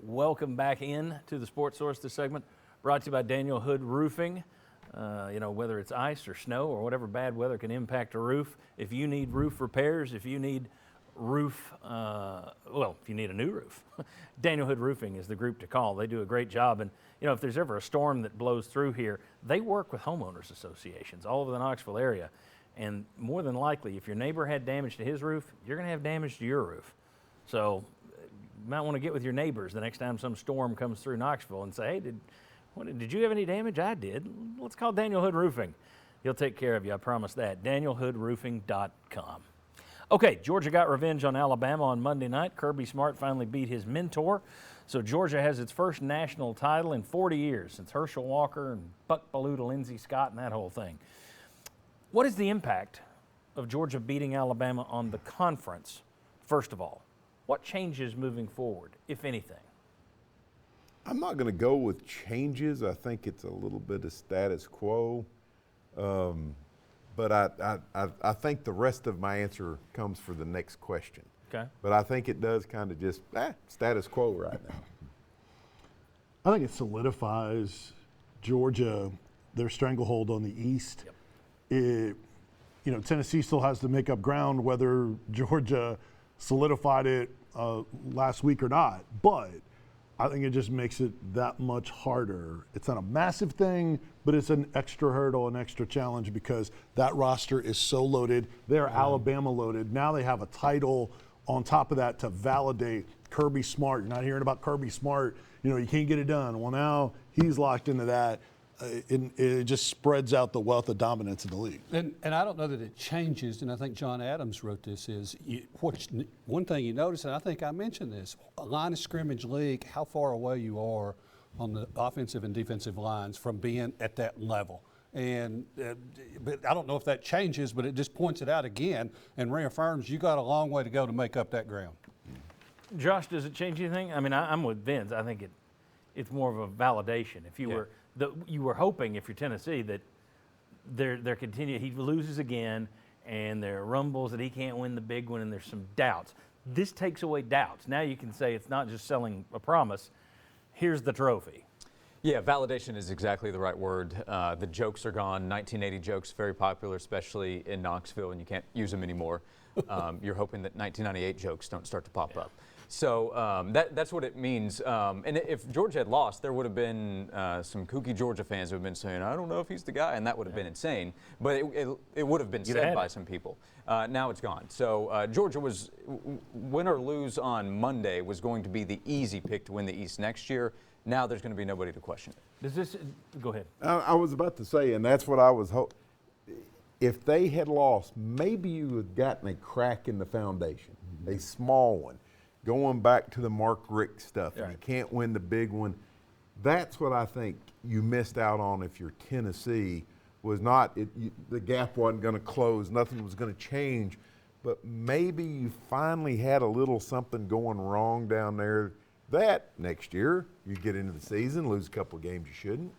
Welcome back in to the Sports Source. This segment brought to you by Daniel Hood Roofing. Whether it's ice or snow or whatever bad weather can impact a roof, if you need roof repairs, if you need if you need a new roof, Daniel Hood Roofing is the group to call. They do a great job. And, if there's ever a storm that blows through here, they work with homeowners associations all over the Knoxville area. And more than likely, if your neighbor had damage to his roof, you're going to have damage to your roof. So you might want to get with your neighbors the next time some storm comes through Knoxville and say, hey, did you have any damage? I did. Let's call Daniel Hood Roofing. He'll take care of you, I promise that. DanielHoodRoofing.com. Okay, Georgia got revenge on Alabama on Monday night. Kirby Smart finally beat his mentor. So Georgia has its first national title in 40 years since Herschel Walker and Buck Belue to Lindsey Scott and that whole thing. What is the impact of Georgia beating Alabama on the conference, first of all? What changes moving forward, if anything? I'm not going to go with changes. I think it's a little bit of status quo. But I think the rest of my answer comes for the next question. Okay. But I think it does kind of just status quo right now. I think it solidifies Georgia, their stranglehold on the East. Yep. Tennessee still has to make up ground whether Georgia solidified it last week or not. But I think it just makes it that much harder. It's not a massive thing, but it's an extra hurdle, an extra challenge because that roster is so loaded. They're Alabama loaded. Now they have a title on top of that to validate Kirby Smart. You're not hearing about Kirby Smart. You can't get it done. Well, now he's locked into that. It just spreads out the wealth of dominance in the league. And I don't know that it changes, and I think John Adams wrote this, one thing you notice, and I think I mentioned this, a line of scrimmage league, how far away you are on the offensive and defensive lines from being at that level. And but I don't know if that changes, but it just points it out again and reaffirms you got a long way to go to make up that ground. Josh, does it change anything? I mean, I'm with Vince. I think it's more of a validation. If you you were hoping, if you're Tennessee, that they're continue. He loses again, and there are rumbles that he can't win the big one, and there's some doubts. This takes away doubts. Now you can say it's not just selling a promise. Here's the trophy. Yeah, validation is exactly the right word. The jokes are gone. 1980 jokes, very popular, especially in Knoxville, and you can't use them anymore. You're hoping that 1998 jokes don't start to pop up. So that's what it means. And if Georgia had lost, there would have been some kooky Georgia fans who have been saying, I don't know if he's the guy, and that would have been insane. But it would have been said by some people. Now it's gone. So Georgia was, win or lose on Monday, was going to be the easy pick to win the East next year. Now there's going to be nobody to question it. Does this go ahead? I was about to say, and that's what I was hoping. If they had lost, maybe you would have gotten a crack in the foundation, a small one. Going back to the Mark Richt stuff, and you can't win the big one. That's what I think you missed out on if you're Tennessee, was not, the gap wasn't going to close, nothing was going to change, but maybe you finally had a little something going wrong down there that next year you get into the season, lose a couple of games you shouldn't,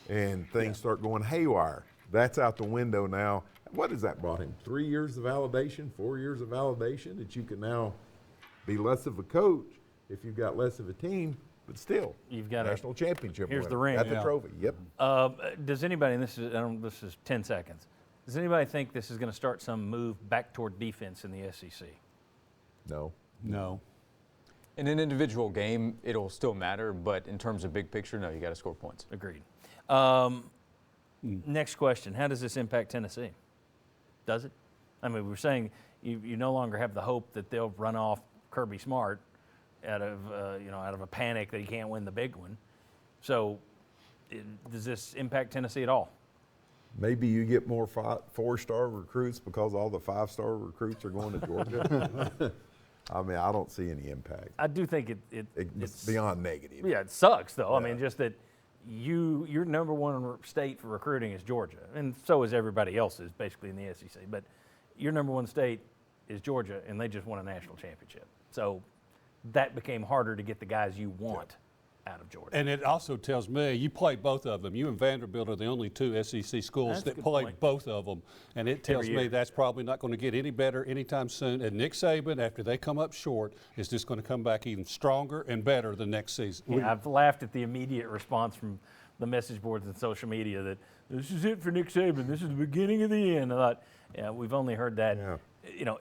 and things start going haywire. That's out the window now. What has that brought him? 3 years of validation, 4 years of validation that you can now be less of a coach if you've got less of a team, but still, you've got national championship. Here's the ring. Got the trophy. Yep. Does anybody? And this is 10 seconds. Does anybody think this is going to start some move back toward defense in the SEC? No. No. In an individual game, it'll still matter, but in terms of big picture, no, you got to score points. Agreed. Next question: how does this impact Tennessee? Does it? I mean, we're saying you no longer have the hope that they'll run off Kirby Smart out of a panic that he can't win the big one. So, does this impact Tennessee at all? Maybe you get more 4-star recruits because all the 5-star recruits are going to Georgia. I mean, I don't see any impact. I do think it's beyond negative. Yeah, it sucks though. Yeah. I mean, just that your number one state for recruiting is Georgia, and so is everybody else's basically in the SEC. But your number one state is Georgia, and they just won a national championship. So that became harder to get the guys you want out of Georgia. And it also tells me, you played both of them. You and Vanderbilt are the only two SEC schools That's a that good played point. both of them. And it tells Every me year. that's probably not going to get any better anytime soon. And Nick Saban, after they come up short, is just going to come back even stronger and better the next season. Yeah, I've laughed at the immediate response from the message boards and social media that this is it for Nick Saban. This is the beginning of the end. I thought, yeah, we've only heard that,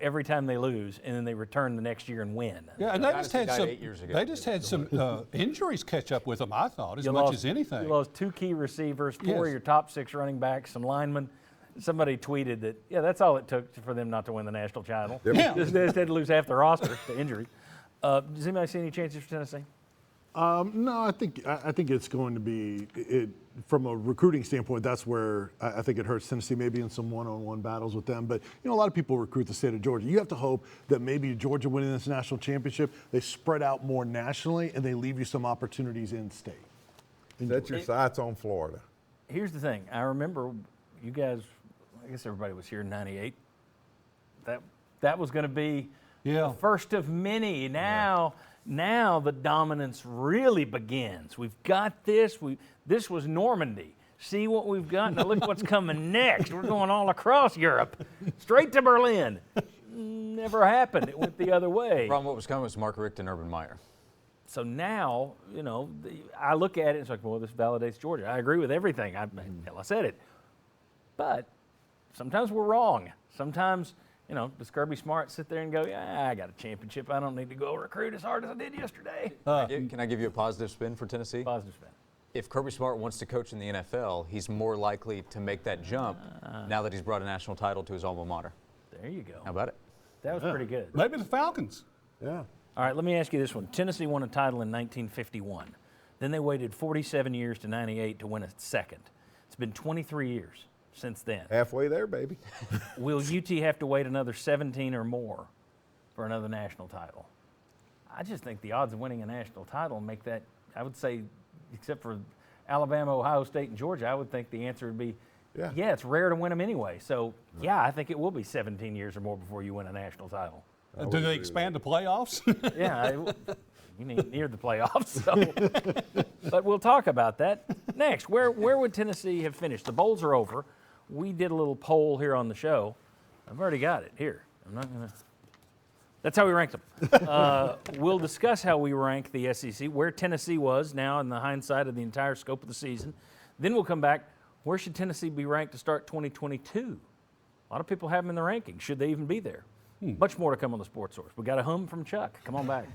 every time they lose, and then they return the next year and win. Yeah, and they just Dynasty had died some. 8 years ago. They just had some injuries catch up with them. I thought as You much lost- as anything. You lost 2 key receivers, 4 Yes. of your top 6 running backs, some linemen. Somebody tweeted that, that's all it took for them not to win the national title. Yeah. They just had to lose half their roster to injury. Does anybody see any chances for Tennessee? No, I think it's going to be from a recruiting standpoint. That's where I think it hurts Tennessee, maybe in some one-on-one battles with them. But a lot of people recruit the state of Georgia. You have to hope that maybe Georgia winning this national championship, they spread out more nationally and they leave you some opportunities in state. Set your sights on Florida. Here's the thing. I remember you guys, I guess everybody was here in '98. That was going to be Yeah. the first of many. Now the dominance really begins. We've got this. This was Normandy. See what we've got? Now look what's coming next. We're going all across Europe, straight to Berlin. Never happened. It went the other way. Problem what was coming was Mark Richt and Urban Meyer. So now, I look at it, it's like, well, this validates Georgia. I agree with everything. I said it. But sometimes we're wrong. Sometimes, does Kirby Smart sit there and go, I got a championship. I don't need to go recruit as hard as I did yesterday. Can I give you a positive spin for Tennessee? Positive spin. If Kirby Smart wants to coach in the NFL, he's more likely to make that jump now that he's brought a national title to his alma mater. There you go. How about it? That was pretty good. Maybe the Falcons. Yeah. All right, let me ask you this one. Tennessee won a title in 1951. Then they waited 47 years to '98 to win a second. It's been 23 years since then. Halfway there, baby. Will UT have to wait another 17 or more for another national title? I just think the odds of winning a national title make that, I would say, except for Alabama, Ohio State, and Georgia, I would think the answer would be, Yeah. it's rare to win them anyway. So, I think it will be 17 years or more before you win a national title. Do they expand the playoffs? Yeah, you need near the playoffs. So. But we'll talk about that next. Where would Tennessee have finished? The bowls are over. We did a little poll here on the show. I've already got it here. I'm not gonna. That's how we ranked them. We'll discuss how we rank the SEC, where Tennessee was now in the hindsight of the entire scope of the season. Then we'll come back. Where should Tennessee be ranked to start 2022? A lot of people have them in the rankings. Should they even be there? Much more to come on the Sports Source. We got a hum from Chuck. Come on back.